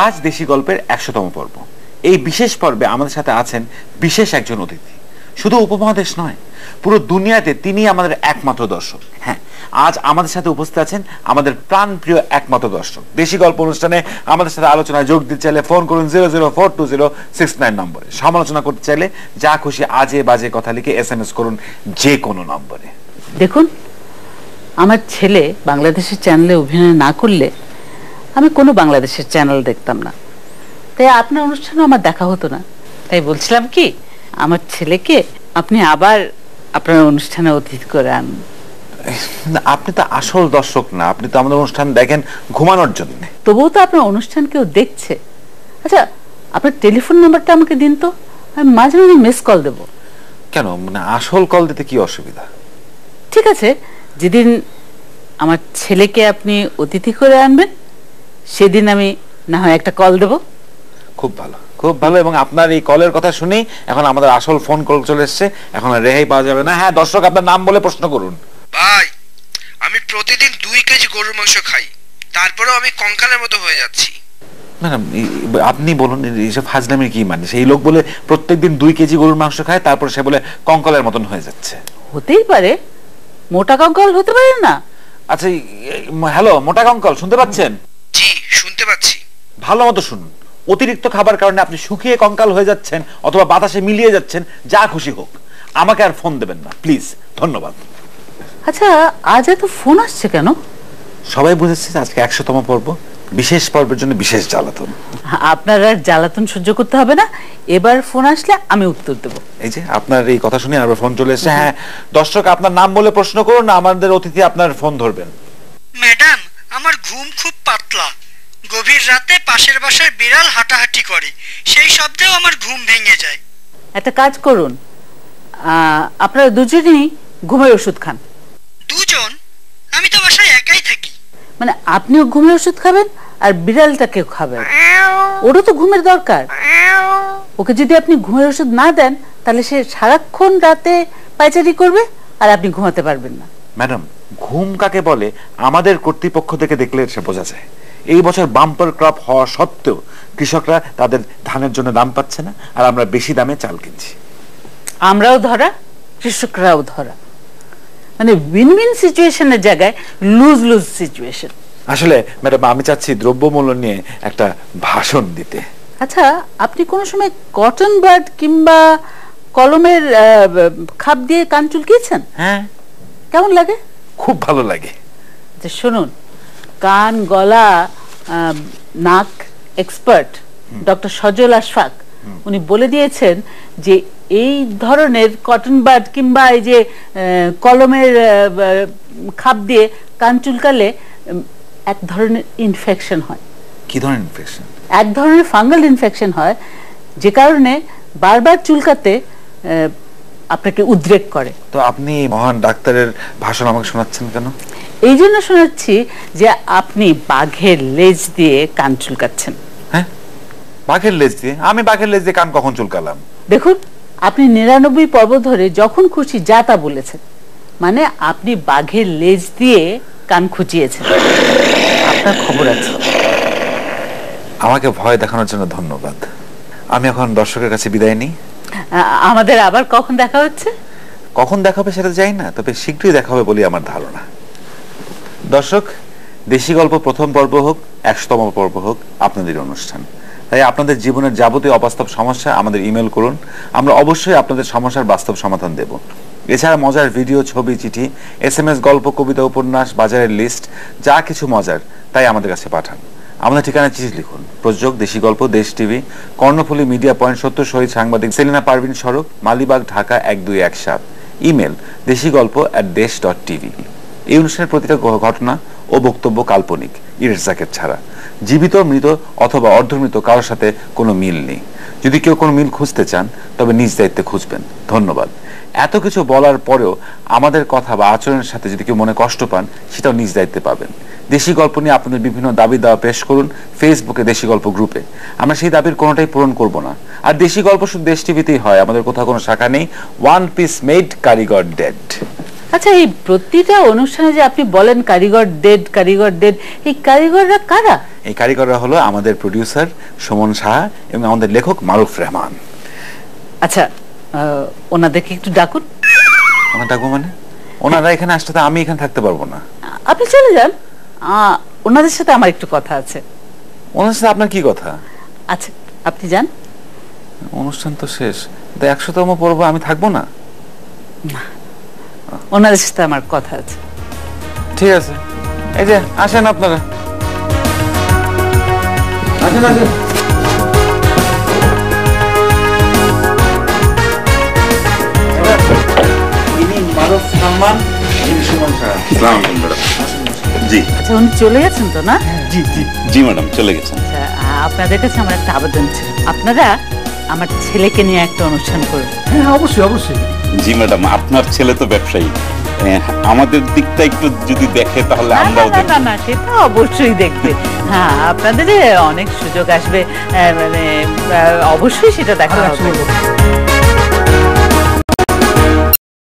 আজ দেশি গল্পের ১০০তম পর্ব। এই বিশেষ পর্বে আমাদের সাথে আছেন বিশেষ একজন অতিথি। শুধু উপমহাদেশ নয়, পুরো দুনিয়াতে তিনি আমাদের একমাত্র দর্শক। হ্যাঁ, আজ আমাদের সাথে উপস্থিত আছেন আমাদের প্রাণপ্রিয় একমাত্র দর্শক। দেশি গল্প অনুষ্ঠানে আমাদের সাথে আলোচনায় যোগ দিতে চাইলে ফোন করুন 00420669 নম্বরে। সমালোচনা করতে চাইলে যা খুশি আজে বাজে কথা লিখে SMS করুন যে কোনো নম্বরে। দেখুন, আমার ছেলে বাংলাদেশের চ্যানেলে অভিনয় না করলে আমি কোনো বাংলাদেশের চ্যানেল দেখতাম না, তাই আপনার অনুষ্ঠানে আমার দেখা হতো না। তাই বলছিলাম কি, আমার ছেলেকে আপনি আবার আপনার অনুষ্ঠানে অতিথি করে আনুন। আপনি তো আসল দর্শক না, আপনি তো আমাদের অনুষ্ঠান দেখেন ঘুমানোর জন্য। তবুও তো আপনার অনুষ্ঠান কেউ দেখছে। আচ্ছা, আপনার টেলিফোন নাম্বারটা আমাকে দিন তো, আমি মাঝে মাঝে মিস কল দেব। কেন, মানে আসল কল দিতে কি অসুবিধা? ঠিক আছে, যেদিন আমার ছেলেকে আপনি অতিথি করে আনবেন সেদিন আমি না হয় একটা কল দেব। খুব ভালো, খুব ভালো। এবং আপনার এই কলের কথা শুনেই এখন আমাদের আসল ফোন কল চলে এসছে, এখন আর রেহাই পাওয়া যাবে না। হ্যাঁ দর্শক, আপনার নাম বলে প্রশ্ন করুন। ভাই, আমি প্রতিদিন 2 কেজি গরুর মাংস খাই, তারপরেও আমি কঙ্কালের মতো হয়ে যাচ্ছি। ম্যাডাম আপনি বলুন, এইসব ফাজলামির কি মানে? সেই লোক বলে প্রত্যেকদিন 2 কেজি গরুর মাংস খায়, তারপর সে বলে কঙ্কালের মতন হয়ে যাচ্ছে। হতেই পারে, মোটা কঙ্কাল হতে পারে না। আচ্ছা, হ্যালো মোটা কঙ্কাল, শুনতে পাচ্ছেন? জি, শুনতে পাচ্ছি। ভালো মতো শুনুন। অতিরিক্ত খাবার কারণে আপনি শুকিয়ে কঙ্কাল হয়ে যাচ্ছেন অথবা বাতাসে মিলিয়ে যাচ্ছেন, যা খুশি হোক, আমাকে আর ফোন দেবেন না প্লিজ, ধন্যবাদ। আচ্ছা, আজ এত ফোন আসছে কেন? সবাই বুঝেছে আজকে ১০০তম পর্ব, বিশেষ পর্বের জন্য বিশেষ জ্বালাতন। আপনার আর জ্বালাতন সহ্য করতে হবে না, এবার ফোন আসলে আমি উত্তর দেব। এই যে আপনার এই কথা শুনে আবার ফোন চলে এসেছে। হ্যাঁ দর্শক, আপনার নাম বলে প্রশ্ন করুন, আমাদের অতিথি আপনার ফোন ধরবেন। ম্যাডাম, আমার ঘুম খুব পাতলা। গভীর রাতে পাশের বাসার বিড়াল হাঁটাহাঁটি করে, সেই শব্দেও আমার ঘুম ভেঙে যায়। একটা কাজ করুন, আপনারা দুজনেই ঘুমের ওষুধ খান। দুজন? আমি তো বাসায় একাই থাকি। মানে আপনিও ঘুমের ওষুধ খাবেন আর বিড়ালটাকেও খাবেন, ওরও তো ঘুমের দরকার। ওকে যদি আপনি ঘুমের ওষুধ না দেন তাহলে সে সারাক্ষণ রাতে পায়চারি করবে আর আপনি ঘুমাতে পারবেন না। ম্যাডাম, ঘুম কাকে বলে আমাদের কর্তৃপক্ষ থেকে দেখলে সে বোঝা যায়। এই বছর বাম্পার ক্রপ হওয়া সত্ত্বেও কৃষকরা তাদের ধানের জন্য দাম পাচ্ছে না, আর আমরা বেশি দামে চাল কিনছি। আমরাও ধরা, কৃষকরাও ধরা, মানে উইন উইন সিচুয়েশনের জায়গায় লুজ লুজ সিচুয়েশন। আসলে ম্যাডাম, আমি চাচ্ছি দ্রব্যমূল্য নিয়ে একটা ভাষণ দিতে। আচ্ছা, আপনি কোনো সময় কটন বাড কিংবা কলমের খাপ দিয়ে কান চুলকিয়েছেন? হ্যাঁ। কেমন লাগে? খুব ভালো লাগে। শুনুন, কান গলা নাক এক্সপার্ট ডক্টর সজল আশফাক উনি বলে দিয়েছেন যে এই ধরনের কটন বাড কিংবা এই যে কলমের খাপ দিয়ে কান চুলকালে এক ধরনের ইনফেকশন হয়। কি ধরনের ইনফেকশন? এক ধরনের ফাঙ্গাল ইনফেকশন হয়, যে কারণে বারবার চুলকাতে আপনাকে উদ্রেক করে। তো আপনি মহান ডাক্তারের ভাষণ আমাকে শোনাচ্ছেন কেন? এই জন্য শোনাচ্ছি যে আপনি বাঘের লেজ দিয়ে কান চুলকাচ্ছেন। হ্যাঁ, বাঘের লেজ দিয়ে? আমি বাঘের লেজ দিয়ে কান কখন চুলকালাম? দেখুন, আপনি 99 পর্ব ধরে যখন খুশি যা তা বলেছেন, মানে আপনি বাঘের লেজ দিয়ে কান খুঁচিয়েছেন। আপনার খবর আছে। আমাকে ভয় দেখানোর জন্য ধন্যবাদ। আমি এখন দর্শকের কাছে বিদায় নিই। আমাদের আবার কখন দেখা হচ্ছে? কখন দেখা হবে সেটা জানি না, তবে শীঘ্রই দেখা হবে বলে আমার ধারণা। দর্শক, দেশি গল্প প্রথম পর্ব হোক, ১০০তম পর্ব হোক, আপনাদের অনুষ্ঠান। তাই আপনাদের জীবনের যাবতীয় অবাস্তব সমস্যা আমাদের ইমেল করুন, আমরা অবশ্যই আপনাদের সমস্যার বাস্তব সমাধান দেব। এছাড়া মজার ভিডিও, ছবি, চিঠি, SMS, গল্প, কবিতা, উপন্যাস, বাজারের লিস্ট, যা কিছু মজার তাই আমাদের কাছে পাঠান। আমাদের ঠিকানা চিঠি লিখুন। প্রযোজক দেশি গল্প, দেশ টিভি, কর্ণফুলী মিডিয়া পয়েন্ট ৭০, শহীদ সাংবাদিক সেলিনা পারভিন সড়ক, মালিবাগ, ঢাকা ১২১৭। ইমেল দেশিগল্প@desh.tv। এই অনুষ্ঠানের প্রতিটা ঘটনা ও বক্তব্য কাল্পনিক, ইরেজাকের ছাড়া। জীবিত, মৃত অথবা অর্ধমৃত কারোর সাথে কোনো মিল নেই। যদি কেউ কোনো মিল খুঁজতে চান তবে নিজ দায়িত্বে খুঁজবেন। ধন্যবাদ। এত কিছু বলার পরেও আমাদের কথা বা আচরণের সাথে যদি কেউ মনে কষ্ট পান, সেটাও নিজ দায়িত্বে পাবেন। দেশি গল্প নিয়ে আপনাদের বিভিন্ন দাবি দাওয়া পেশ করুন ফেসবুকে দেশি গল্প গ্রুপে। আমরা সেই দাবির কোনোটাই পূরণ করব না। আর দেশি গল্প শুধু দেশ টিভিতেই হয়, আমাদের কোথাও কোনো শাখা নেই। ওয়ান পিস মেড, কারিগর ডেড। আচ্ছা, এই প্রতিটা অনুষ্ঠানে যে আপনি বলেন কারিগর ডেড, এই কারিগররা কারা? এই কারিগররা হলো আমাদের প্রডিউসার সুমন শাহ এবং আমাদের লেখক মারুফ রহমান। আচ্ছা, ওনাদেরকে একটু ডাকুন। ওনার ডাকবো মানে? ওনারা এখানে আসলে তো আমি এখানে থাকতে পারবো না। আপনি চলে যান, ওনাদের সাথে আমার একটু কথা আছে। ওনার সাথে আপনার কি কথা? আচ্ছা, আপনি যান। অনুষ্ঠান তো শেষ, 100তম পর্ব আমি থাকবো না। ওনাদের সাথে আমার কথা আছে। ঠিক আছে, এই যে আসেন আপনারা, আসেন। ইনি মারুফ রহমান, ইনি সুমন শাহ। আসসালামু আলাইকুম ম্যাডাম। জি আচ্ছা, উনি চলে গেছেন তো না? জি জি জি ম্যাডাম, চলে গেছেন। আচ্ছা, আপনাদের কাছে আমার একটা আবেদন ছিল, আপনারা আমার ছেলেকে নিয়ে একটা অনুষ্ঠান করুন। হ্যাঁ, অবশ্যই। জি ম্যাডাম, আপনার ছেলে তো ব্যবসায়ী, আমাদের দিকটা একটু যদি দেখে তাহলে আমরাও দেখব। না, সেটা অবশ্যই দেখবে। হ্যাঁ, আপনাদের অনেক সুযোগ আসবে, মানে অবশ্যই সেটা দেখা হবে।